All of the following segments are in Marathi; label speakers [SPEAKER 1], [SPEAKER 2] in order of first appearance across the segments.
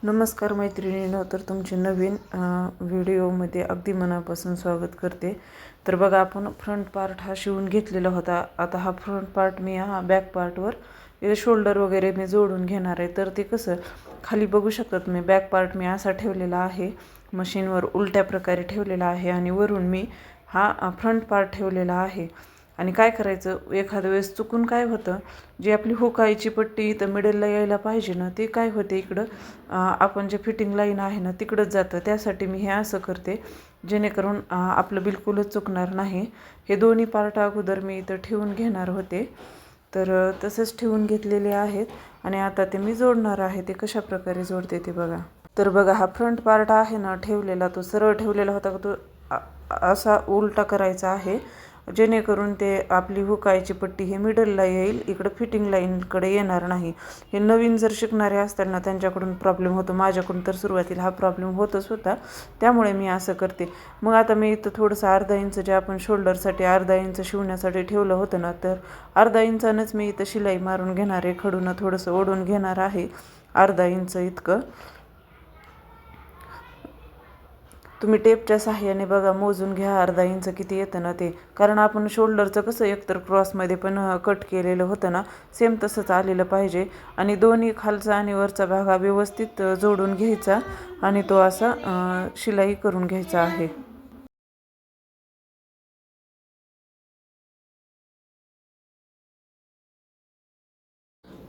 [SPEAKER 1] नमस्कार मैत्रिणींनो, तर तुमचे नवीन व्हिडिओमध्ये अगदी मनापासून स्वागत करते. तर बघा, आपण फ्रंट पार्ट हा शिवून घेतलेला होता. आता हा फ्रंट पार्ट मी हा बॅक पार्टवर इथे शोल्डर वगैरे मी जोडून घेणार आहे. तर ते कसं खाली बघू शकतात, मी बॅक पार्ट मी असा ठेवलेला आहे, मशीनवर उलट्या प्रकारे ठेवलेला आहे आणि वरून मी हा फ्रंट पार्ट ठेवलेला आहे. आणि काय करायचं, एखाद्या वेळेस चुकून काय होतं, जी आपली हुकायची पट्टी इथं मिडलला यायला पाहिजे ना, ते काय होते इकडं आपण जे फिटिंग लाईन आहे ना तिकडंच जातं. त्यासाठी मी हे असं करते, जेणेकरून आपलं बिलकुलच चुकणार नाही. हे दोन्ही पार्ट अगोदर मी इथं ठेवून घेणार होते, तर तसंच ठेवून घेतलेले आहेत. आणि आता ते मी जोडणार आहे. ते कशा प्रकारे जोडते ते बघा. तर बघा, हा फ्रंट पार्ट आहे ना ठेवलेला, तो सरळ ठेवलेला होता, तो असा उलटा करायचा आहे, जेणेकरून ते आपली हुकायची पट्टी हे मिडलला येईल, इकडं फिटिंग लाईनकडे येणार नाही. हे नवीन जर शिकणारे असतात ना त्यांच्याकडून प्रॉब्लेम होतो. माझ्याकडून तर सुरुवातीला हा प्रॉब्लेम होतच होता, त्यामुळे मी असं करते. मग आता मी इथं थोडंसं अर्धा इंच, जे आपण शोल्डरसाठी अर्धा इंच शिवण्यासाठी ठेवलं होतं ना, तर अर्धा इंचानंच मी इथं शिलाई मारून घेणार आहे. खडूनं थोडंसं ओढून घेणार आहे अर्धा इंच इतकं. तुम्ही टेपच्या साहाय्याने बघा, मोजून घ्या अर्धा इंच किती येतं ना ते. कारण आपण शोल्डरचं कसं एकतर क्रॉसमध्ये पण कट केलेलं होतं ना, सेम तसंच आलेलं पाहिजे. आणि दोन्ही खालचा आणि वरचा भाग हा व्यवस्थित जोडून घ्यायचा आणि तो असा शिलाई करून घ्यायचा आहे.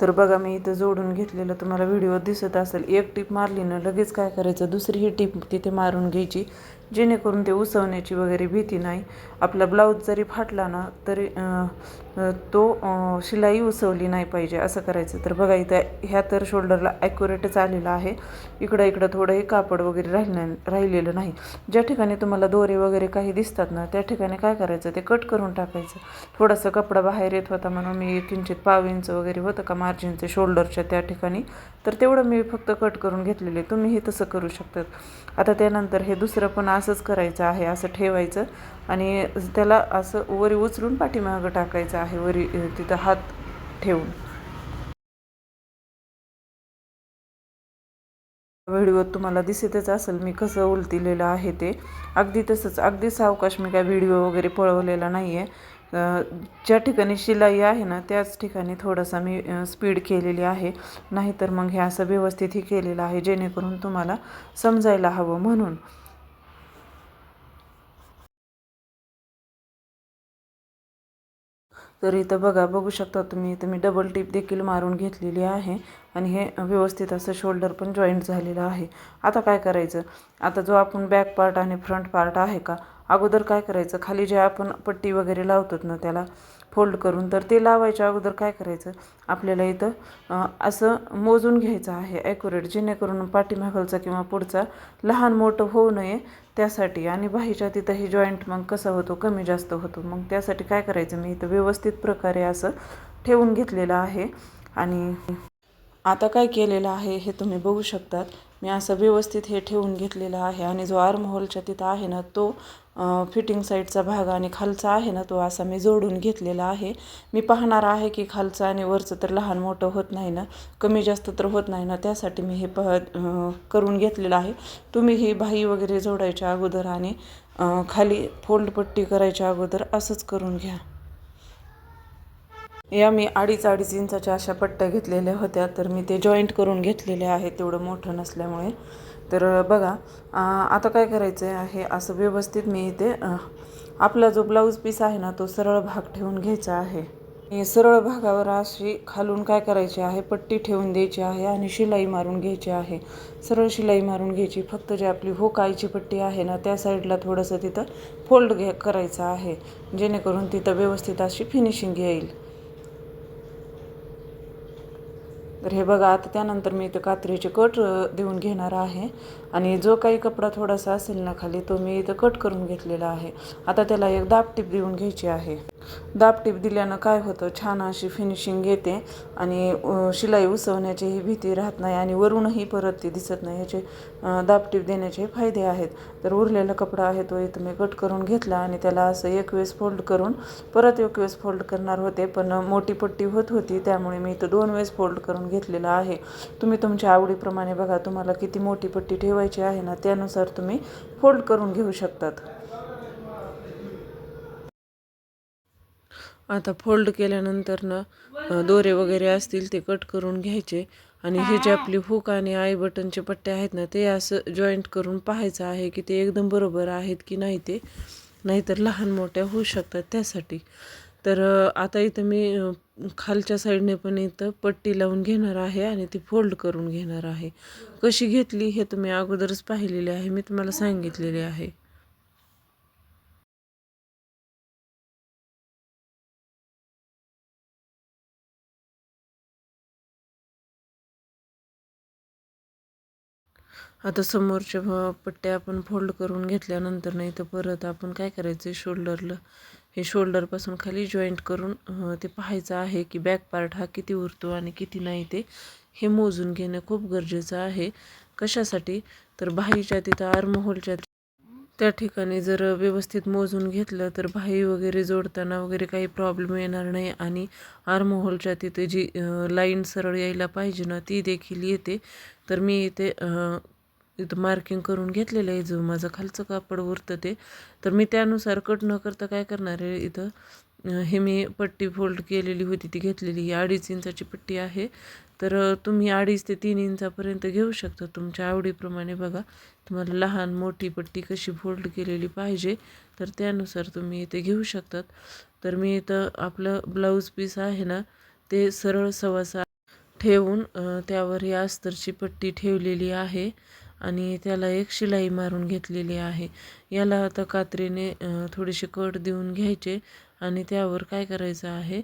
[SPEAKER 1] तर बघा, मी इथं जोडून घेतलेलं तुम्हाला व्हिडिओ दिसत असेल. एक टीप मारली ना लगेच काय करायचं, दुसरी ही टीप तिथे मारून घ्यायची, जेणेकरून ते उसवण्याची वगैरे भीती नाही. आपला ब्लाऊज जरी फाटला ना तरी तो शिलाई उसवली नाही पाहिजे, असं करायचं. तर बघा, इथं ह्या तर शोल्डरला ॲक्युरेटच आलेला आहे. इकडं थोडंही कापड वगैरे राहिलेलं नाही. ज्या ठिकाणी तुम्हाला दोरे वगैरे काही दिसतात ना, त्या ठिकाणी काय करायचं, ते कट करून टाकायचं. थोडासा कपडा बाहेर येत होता म्हणून मी किंचित पाव इंच वगैरे होतं का मार्जिनचे शोल्डरच्या त्या ठिकाणी, तर तेवढं मी फक्त कट करून घेतलेले. तुम्हीही तसं करू शकतात. आता त्यानंतर हे दुसरं पण असंच करायचं आहे. असं ठेवायचं आणि त्याला असं वरी उचलून पाठीमागं टाकायचं आहे, वरी तिथं हात ठेवून. व्हिडिओत तुम्हाला दिसतच असेल मी कसं उलटिलेलं आहे ते. अगदी तसंच, अगदी सावकाश, मी काय व्हिडिओ वगैरे पळवलेला नाही आहे. ज्या ठिकाणी शिलाई आहे ना त्याच ठिकाणी थोडासा मी स्पीड केलेली आहे. नाहीतर मग हे असं व्यवस्थितही केलेलं आहे, जेणेकरून तुम्हाला समजायला हवं म्हणून. तर इथं बघा, बघू शकता तुम्ही, इथं मी डबल टिप देखील मारून घेतलेली आहे आणि हे व्यवस्थित असं शोल्डर पण जॉईंट झालेलं आहे. आता काय करायचं, आता जो आपण बॅक पार्ट आणि फ्रंट पार्ट आहे का, अगोदर काय करायचं, खाली जे आपण पट्टी वगैरे लावतात ना त्याला फोल्ड करून, तर ते लावायच्या अगोदर काय करायचं, आपल्याला इथं असं मोजून घ्यायचं आहे ॲक्युरेट, जेणेकरून पाठीमागलचा किंवा पुढचा लहान मोठं होऊ नये त्यासाठी. आणि बाहीच्या तिथंही जॉईंट मग कसा होतो, कमी जास्त होतो. मग त्यासाठी काय करायचं, मी इथं व्यवस्थित प्रकारे असं ठेवून घेतलेलं आहे. आणि आता काय केलेलं आहे हे तुम्ही बघू शकतात. मी असं व्यवस्थित हे ठेवून घेतलेलं आहे. आणि जो आर्म होलच्या तिथं आहे ना तो फिटिंग साईडचा भाग आणि खालचा आहे ना तो असा मी जोडून घेतलेला आहे. मी पाहणार आहे की खालचं आणि वरचं तर लहान मोठं होत नाही ना, कमी जास्त तर होत नाही ना, त्यासाठी मी हे करून घेतलेलं आहे. तुम्ही ही बाही वगैरे जोडायच्या अगोदर आणि खाली फोल्ड पट्टी करायच्या अगोदर असंच करून घ्या. या मी अडीच इंचाच्या अशा पट्ट्या घेतलेल्या होत्या, तर मी ते जॉईंट करून घेतलेले आहे तेवढं मोठं नसल्यामुळे. तर बघा, आता काय करायचं आहे, असं व्यवस्थित मी इथे आपला जो ब्लाऊज पीस आहे ना तो सरळ भाग ठेवून घ्यायचा आहे. आणि सरळ भागावर अशी खालून काय करायची आहे, पट्टी ठेवून द्यायची आहे आणि शिलाई मारून घ्यायची आहे. सरळ शिलाई मारून घ्यायची. फक्त जी आपली हुकायची पट्टी आहे ना त्या साईडला थोडंसं तिथं फोल्ड करायचं आहे, जेणेकरून तिथं व्यवस्थित अशी फिनिशिंग येईल. तर हे बघा, आता त्यानंतर मी इथं कात्रीचे कट देऊन घेणार आहे. आणि जो काही कपडा थोडासा असेल ना खाली, तो मी इथं कट करून घेतलेला आहे. आता त्याला एक दाब टीप देऊन घ्यायची आहे. दाबटीप दिल्यानं काय होतं, छान अशी फिनिशिंग येते आणि शिलाई उसवण्याचीही भीती राहत नाही आणि वरूनही परत ती दिसत नाही. ह्याचे दाबटीप देण्याचे फायदे आहेत. तर उरलेला कपडा आहे तो इथं मी कट करून घेतला आणि त्याला असं एक वेळेस फोल्ड करून परत एक वेळेस फोल्ड करणार होते, पण मोठी पट्टी होत होती त्यामुळे मी इथं 2 वेळेस फोल्ड करून घेतलेला आहे. तुम्ही तुमच्या आवडीप्रमाणे बघा, तुम्हाला किती मोठी पट्टी ठेवायची आहे ना त्यानुसार तुम्ही फोल्ड करून घेऊ शकतात. आता फोल्ड केल्यानंतर ना दोरे वगैरे असतील ते कट करून घ्यायचे आणि हे जे आपली हुक आणि आय बटनचे पट्टे आहेत ना ते असं जॉईंट करून पाहायचं आहे की ते एकदम बरोबर आहेत की नाही, ते नाहीतर लहान मोठ्या होऊ शकतात त्यासाठी. तर आता इथं मी खालच्या साईडने पण इथं पट्टी लावून घेणार आहे आणि ती फोल्ड करून घेणार आहे. कशी घेतली हे तुम्ही अगोदरच पाहिलेले आहे, मी तुम्हाला सांगितलेले आहे. आता समोरच्या पट्ट्या आपण फोल्ड करून घेतल्यानंतर नाही तर परत आपण काय करायचं आहे, शोल्डरला हे शोल्डरपासून खाली जॉईंट करून ते पाहायचं आहे की बॅक पार्ट हा किती उरतो आणि किती नाही ते हे मोजून घेणं खूप गरजेचं आहे. कशासाठी, तर बाहीच्या तिथं आर्महोलच्या त्या ठिकाणी जर व्यवस्थित मोजून घेतलं तर बाही वगैरे जोडताना वगैरे काही प्रॉब्लेम येणार नाही आणि आर्महोलच्या तिथे जी लाईन सरळ यायला पाहिजे ना ती देखील येते. तर मी इथे इथं मार्किंग करून घेतलेलं आहे, जो माझं खालचं कापड उरतं ते. तर मी त्यानुसार कट न करता काय करणार आहे, इथं हे मी पट्टी फोल्ड केलेली होती ती घेतलेली, ही 2.5 इंचाची पट्टी आहे. तर तुम्ही 2.5 ते 3 इंचापर्यंत घेऊ शकता तुमच्या आवडीप्रमाणे. बघा तुम्हाला लहान मोठी पट्टी कशी फोल्ड केलेली पाहिजे तर त्यानुसार तुम्ही इथे घेऊ शकतात. तर मी इथं आपलं ब्लाऊज पीस आहे ना ते सरळ सव्वा ठेवून त्यावर ही अस्तरची पट्टी ठेवलेली आहे आणि त्याला एक शिलाई मारून घेतलेली आहे. याला आता कात्रीने थोडीशी कट देऊन घ्यायचे आणि त्यावर काय करायचं आहे,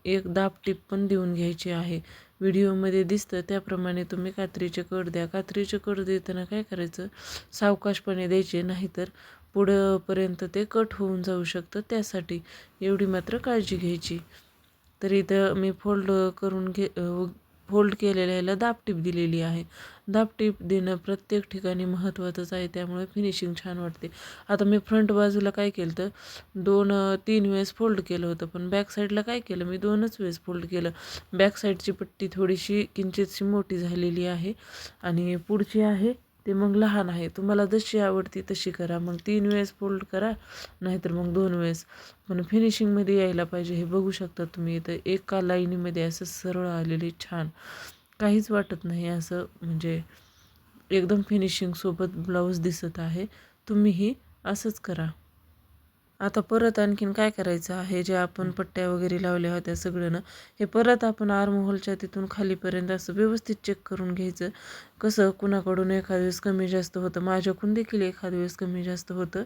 [SPEAKER 1] एक दाबटीप पण देऊन घ्यायची आहे. व्हिडिओमध्ये दिसतं त्याप्रमाणे तुम्ही कात्रीचे कट द्या. कात्रीचे कट देताना काय करायचं, सावकाशपणे द्यायचे, नाहीतर पुढंपर्यंत ते कट होऊन जाऊ शकतं, त्यासाठी एवढी मात्र काळजी घ्यायची. तर इथं मी फोल्ड केलेल्या याला दाबटीप दिलेली आहे. दाबटीप देणं प्रत्येक ठिकाणी महत्त्वाचंच आहे, त्यामुळे फिनिशिंग छान वाटते. आता मी फ्रंट बाजूला काय केलं तर 2-3 वेळेस फोल्ड केलं होतं, पण बॅक साईडला काय केलं मी 2च वेळेस फोल्ड केलं. बॅक साईडची पट्टी थोडीशी किंचितशी मोठी झालेली आहे आणि पुढची आहे ते मग लहान आहे. तुम्हाला जशी आवडती तशी करा, मग 3 वेळेस फोल्ड करा नाहीतर मग 2 वेळेस. पण फिनिशिंगमध्ये यायला पाहिजे. हे बघू शकता तुम्ही इथं एका लाईनीमध्ये असं सरळ आलेली छान, काहीच वाटत नाही असं, म्हणजे एकदम फिनिशिंगसोबत ब्लाऊज दिसत आहे. तुम्हीही असंच करा. आता परत आणखीन काय करायचं आहे, जे आपण पट्ट्या वगैरे लावल्या होत्या सगळं ना हे परत आपण आर्महोलच्या तिथून खालीपर्यंत असं व्यवस्थित चेक करून घ्यायचं. कसं कुणाकडून एखाद्या वेळेस कमी जास्त होतं, माझ्याकडून देखील एखाद्या वेळेस कमी जास्त होतं,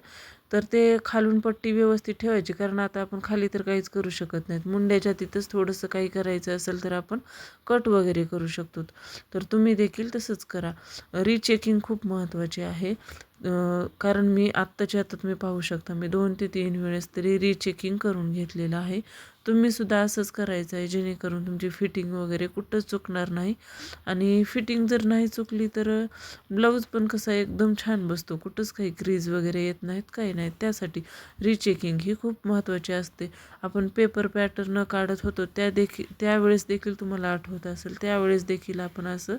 [SPEAKER 1] तर ते खालून पट्टी व्यवस्थित ठेवायची. कारण आता आपण खाली तर काहीच करू शकत नाहीत, मुंड्याच्या तिथंच थोडंसं काही करायचं असेल तर आपण कट वगैरे करू शकतो. तर तुम्ही देखील तसंच करा. रिचेकिंग खूप महत्त्वाचे आहे. कारण मी आत्ताच्या आता तुम्ही पाहू शकता मी 2 ते 3 वेळेस तरी रिचेकिंग करून घेतलेलं आहे. तुम्हीसुद्धा असंच करायचं आहे, जेणेकरून तुमची फिटिंग वगैरे कुठंच चुकणार नाही. आणि फिटिंग जर नाही चुकली तर ब्लाऊज पण कसा एकदम छान बसतो, कुठंच काही क्रीज वगैरे येत नाहीत, काही नाहीत. त्यासाठी रिचेकिंग ही खूप महत्त्वाची असते. आपण पेपर पॅटर्न काढत होतो त्यावेळेस देखील तुम्हाला आठवत असेल, त्यावेळेस देखील आपण असं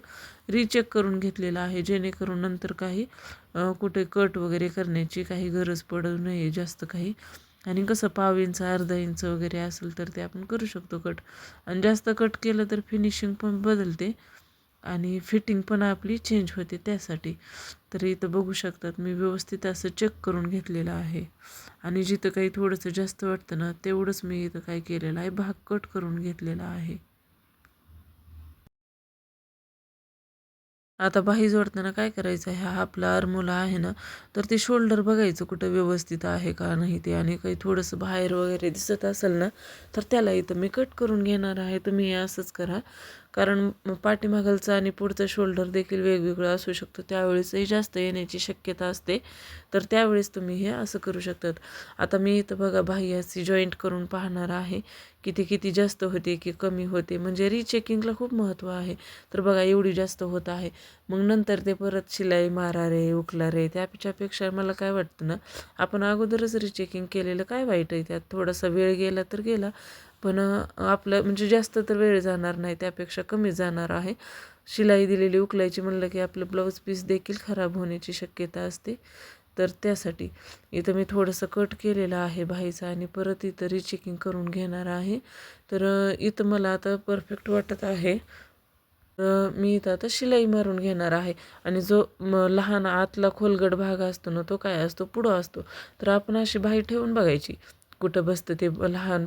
[SPEAKER 1] रिचेक करून घेतलेलं आहे, जेणेकरून नंतर काही कुठे कट वगैरे करण्याची काही गरज पडू नये जास्त काही. आणि कसं 1/2 इंच अर्धा इंच वगैरे असेल तर ते आपण करू शकतो कट. आणि जास्त कट केलं तर फिनिशिंग पण बदलते आणि फिटिंग पण आपली चेंज होते त्यासाठी. तर इथं बघू शकतात मी व्यवस्थित असं चेक करून घेतलेलं आहे आणि जिथं काही थोडंसं जास्त वाटतं ना तेवढंच मी इथं काय केलेलं आहे, भाग कट करून घेतलेला आहे. आता बाही जोडताना काय करायचं आहे, हा आपला आर्मोला आहे ना तर ते शोल्डर बघायचं कुठं व्यवस्थित आहे का नाही ते, आणि काही थोडंसं बाहेर वगैरे दिसत असेल ना तर त्याला इथं मी कट करून घेणार आहे. तुम्ही असंच करा. कारण पाठीमागलचं आणि पुढचं शोल्डर देखील वेगवेगळं असू शकतं, त्यावेळेसही जास्त येण्याची शक्यता असते. तर त्यावेळेस तुम्ही हे असं करू शकतात. आता मी इथं बघा बाह्याची जॉईंट करून पाहणार आहे किती जास्त होते की कमी होते, म्हणजे रिचेकिंगला खूप महत्त्व आहे. तर बघा एवढी जास्त होत आहे. मग नंतर ते परत शिलाई मारा रे उकला रे, त्याच्यापेक्षा मला काय वाटतं ना, आपण अगोदरच रिचेकिंग केलेलं काय वाईट आहे त्यात. थोडासा वेळ गेला तर गेला, पण आपलं म्हणजे जास्त तर वेळ जाणार नाही, त्यापेक्षा कमी जाणार आहे. शिलाई दिलेली उकलायची म्हणलं की आपलं ब्लाऊज पीस देखील खराब होण्याची शक्यता असते. तर त्यासाठी इथं मी थोडंसं कट केलेलं आहे बाहीचं आणि परत इथं रिचेकिंग करून घेणार आहे. तर इथं मला आता परफेक्ट वाटत आहे. मी इथं आता शिलाई मारून घेणार आहे. आणि जो लहान आतला खोलगट भाग असतो ना, तो काय असतो, पुढं असतो. तर आपण अशी बाही ठेवून बघायची कुठं बसतं ते लहान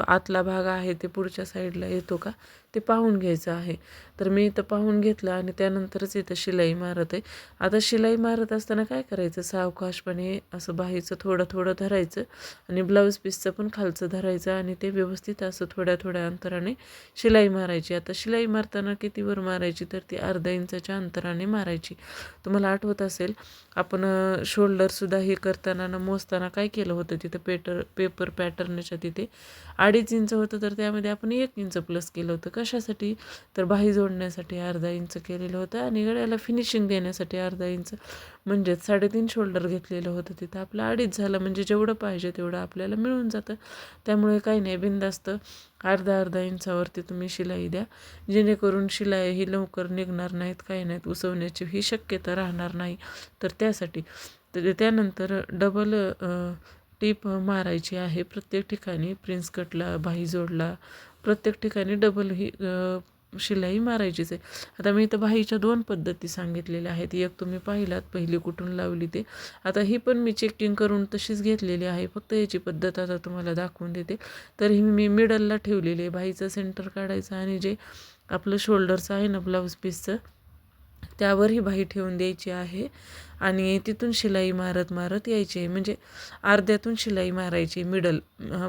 [SPEAKER 1] आतला भाग आहे ते पुढच्या साईडला येतो का, ते पाहून घ्यायचं आहे. तर मी इथं पाहून घेतलं आणि त्यानंतरच इथं शिलाई मारत आहे. आता शिलाई मारत असताना काय करायचं, सावकाशपणे असं बाहीचं थोडं थोडं धरायचं आणि ब्लाऊज पीसचं पण खालचं धरायचं आणि ते व्यवस्थित असं थोड्या थोड्या अंतराने शिलाई मारायची. आता शिलाई मारताना कितीवर मारायची, तर ती अर्धा इंचाच्या अंतराने मारायची. तुम्हाला आठवत असेल आपण शोल्डरसुद्धा हे करताना ना मोजताना काय केलं होतं, तिथं पेपर पॅटर्नच्या तिथे 2.5 इंच होतं, तर त्यामध्ये आपण 1 इंच प्लस केलं होतं. कशासाठी, तर बाही जोडण्यासाठी अर्धा इंच केलेलं होतं आणि गळ्याला फिनिशिंग देण्यासाठी अर्धा इंच, म्हणजेच 3.5 शोल्डर घेतलेलं होतं, तिथं आपलं 2.5 झालं. म्हणजे जेवढं पाहिजे तेवढं आपल्याला मिळून जातं. त्यामुळे काही नाही, बिनधास्त अर्धा इंचावरती तुम्ही शिलाई द्या, जेणेकरून शिलाई ही लवकर निघणार नाहीत, काही नाहीत, उसवण्याची ही शक्यता राहणार नाही. तर त्यासाठी त्यानंतर डबल टीप मारायची आहे प्रत्येक ठिकाणी. प्रिन्स कटला, बाही जोडला, प्रत्येक ठिकाणी डबल ही शिलाई मारायचीच आहे. आता मी इथं बाहीच्या 2 पद्धती सांगितलेल्या आहेत. एक तुम्ही पाहिलात, पहिली कुठून लावली ते. आता ही पण मी चेकिंग करून तशीच घेतलेली आहे, फक्त याची पद्धत आता तुम्हाला दाखवून देते. तर ही मी मिडलला ठेवलेली आहे. बाहीचं सेंटर काढायचं आणि जे आपलं शोल्डरचं आहे ना ब्लाऊज पीसचं, त्यावर ही बाही ठेवून द्यायची आहे आणि तिथून शिलाई मारत मारत यायची आहे. म्हणजे अर्ध्यातून शिलाई मारायची,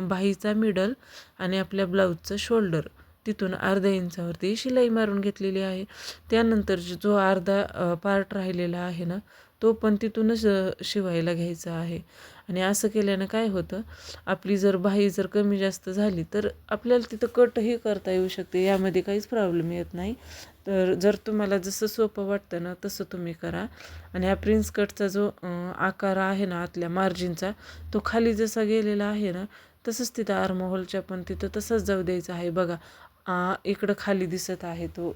[SPEAKER 1] बाहीचा मिडल आणि आपल्या ब्लाऊजचं शोल्डर, तिथून अर्ध्या इंचावरती शिलाई मारून घेतलेली आहे. त्यानंतर जो अर्धा पार्ट राहिलेला आहे ना, तो पण तिथूनच शिवायला घ्यायचा आहे. आणि असं केल्यानं काय होतं, आपली जर बाही जर कमी जास्त झाली तर आपल्याला तिथं कटही करता येऊ शकते, यामध्ये काहीच प्रॉब्लेम येत नाही. तर जर तुम्हाला जसं सोपं वाटतं ना तसं तुम्ही करा. आणि हा प्रिन्स कटचा जो आकार आहे ना आतल्या मार्जिनचा, तो खाली जसा गेलेला आहे ना, तसंच तिथं आर्महोलच्या पण तिथं तसंच जाऊ द्यायचं आहे. बघा इकडं खाली दिसत आहे तो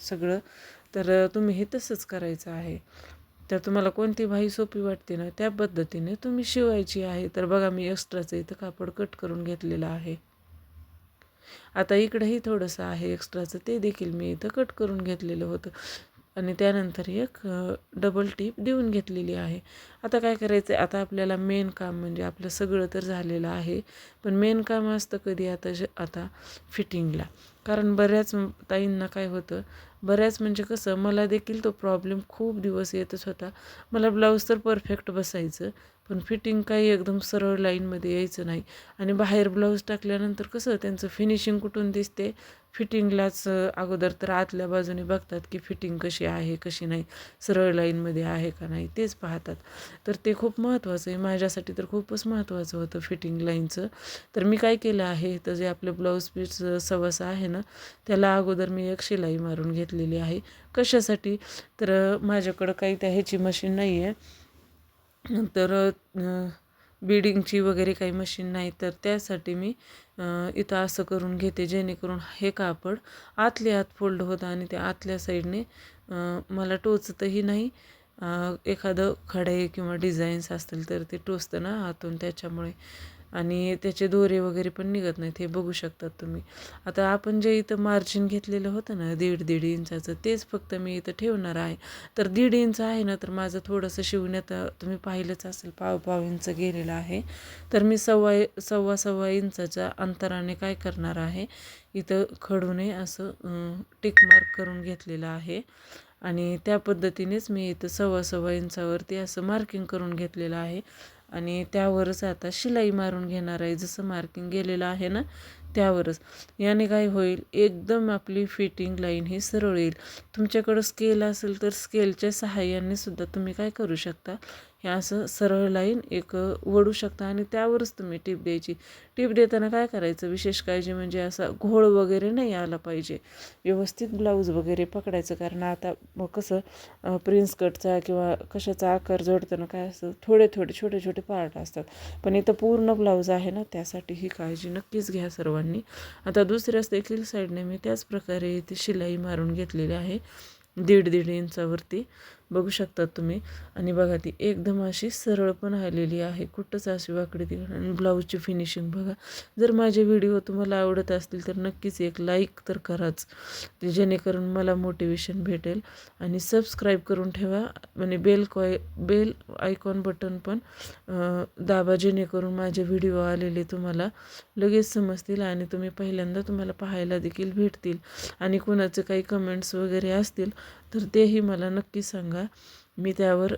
[SPEAKER 1] सगळं. तर तुम्ही हे तसंच करायचं आहे. तर तुम्हाला कोणती बाही सोपी वाटते ना, त्या पद्धतीने तुम्ही शिवायची आहे. तर बघा मी एक्स्ट्राचं इथं कापड कट करून घेतलेलं आहे. आता इकडंही थोडंसं आहे एक्स्ट्राचं, ते देखील मी इथं कट करून घेतलेलं होतं. आणि त्यानंतर एक डबल टीप देऊन घेतलेली आहे. आता काय करायचं आहे, आता आपल्याला मेन काम म्हणजे आपलं सगळं तर झालेलं आहे, पण मेन काम असतं कधी, आता फिटिंगला. कारण बऱ्याच ताईंना काय होतं, बऱ्याच म्हणजे कसं, मला देखील तो प्रॉब्लेम खूप दिवस येतच होता. मला ब्लाऊज तर परफेक्ट बसायचं, पण फिटिंग काही एकदम सरळ लाईनमध्ये यायचं नाही. आणि बाहेर ब्लाऊज टाकल्यानंतर कसं त्यांचं फिनिशिंग कुठून दिसते, फिटिंगलाच अगोदर तर आतल्या बाजूने बघतात की फिटिंग कशी आहे कशी नाही, सरळ लाईनमध्ये आहे का नाही, तेच पाहतात. तर ते खूप महत्त्वाचं आहे, माझ्यासाठी तर खूपच महत्त्वाचं होतं फिटिंग लाईनचं. तर मी काय केलं आहे, तर जे आपलं ब्लाऊज पीस सवसा आहे ना, त्याला अगोदर मी एक शिलाई मारून घेतलेली आहे. कशासाठी, तर माझ्याकडं काही त्या ह्याची मशीन नाही आहे, तर बिडिंगची वगैरे काही मशीन नाही, तर त्यासाठी मी इथं असं करून घेते, जेणेकरून हे कापड आतल्या आत फोल्ड होतं आणि ते आतल्या साईडने मला टोचतही नाही. एखादं खडे किंवा डिझाईन्स असतील तर ते टोचतं ना आतून, त्याच्यामुळे. आणि त्याचे दोरे वगैरे पण निघत नाहीत, हे बघू शकतात तुम्ही. आता आपण जे इथं मार्जिन घेतलेलं होतं ना 1.5 इंचाचं, तेच फक्त मी इथं ठेवणार आहे. तर 1.5 इंच आहे ना, तर माझं थोडंसं शिवण्यात तुम्ही पाहिलंच असेल, पाव इंच गेलेलं आहे. तर मी सव्वा इंचाच्या अंतराने काय करणार आहे, इथं खडूने असं टिक मार्क करून घेतलेलं आहे. आणि त्या पद्धतीनेच मी इथं सव्वा इंचावरती असं मार्किंग करून घेतलेलं आहे. आणि त्यावरच आता शिलाई मारून घेणार आहे. जसं मार्किंग गेलेलं आहे ना, त्यावरच. याने काय होईल, एकदम आपली फिटिंग लाईन ही सरळ येईल. तुमच्याकडं स्केल असेल तर स्केलच्या सहाय्याने सुद्धा तुम्ही काय करू शकता, हे असं सरळ लाईन एक वळू शकता आणि त्यावरच तुम्ही टीप द्यायची. टीप देताना काय करायचं, विशेष काळजी म्हणजे असा घोळ वगैरे नाही आला पाहिजे. व्यवस्थित ब्लाऊज वगैरे पकडायचं, कारण आता कसं प्रिन्स कटचा किंवा कशाचा आकार जोडताना काय असतं, थोडे थोडे छोटे छोटे पार्ट असतात. पण इथं पूर्ण ब्लाऊज आहे ना, त्यासाठी ही काळजी नक्कीच घ्या सर्वांनी. आता दुसऱ्याच देखील साईडने मी त्याच प्रकारे इथे शिलाई मारून घेतलेली आहे 1.5 इंचावरती, बघू शकता तुम्ही. आणि बघा ती एकदम अशी सरळ पण आलेली आहे, कुठंच अशी वाकडी तिकडे. आणि ब्लाऊजची फिनिशिंग बघा. जर माझे व्हिडिओ तुम्हाला आवडत असतील तर नक्कीच एक लाईक तर कराच, जेणेकरून मला मोटिवेशन भेटेल. आणि सबस्क्राईब करून ठेवा आणि बेल आयकॉन बटन पण दाबा, जेणेकरून माझे व्हिडिओ आलेले तुम्हाला लगेच समजतील आणि तुम्हाला पाहायला देखील भेटतील. आणि कोणाचे काही कमेंट्स वगैरे असतील तर तेही मला नक्की सांगा. मी त्यावर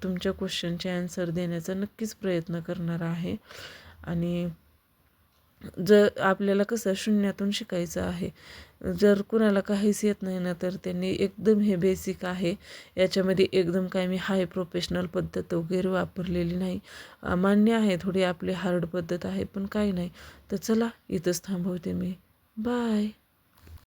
[SPEAKER 1] तुमच्या क्वेश्चनचे ॲन्सर देण्याचा नक्कीच प्रयत्न करणार आहे. आणि जर आपल्याला कसं शून्यातून शिकायचं आहे, जर कुणाला काहीच येत नाही ना, तर त्यांनी एकदम हे बेसिक आहे, याच्यामध्ये एकदम काय मी हाय प्रोफेशनल पद्धत वगैरे वापरलेली नाही. मान्य आहे थोडी आपली हार्ड पद्धत आहे, पण काही नाही. तर चला इथंच थांबवते मी. बाय.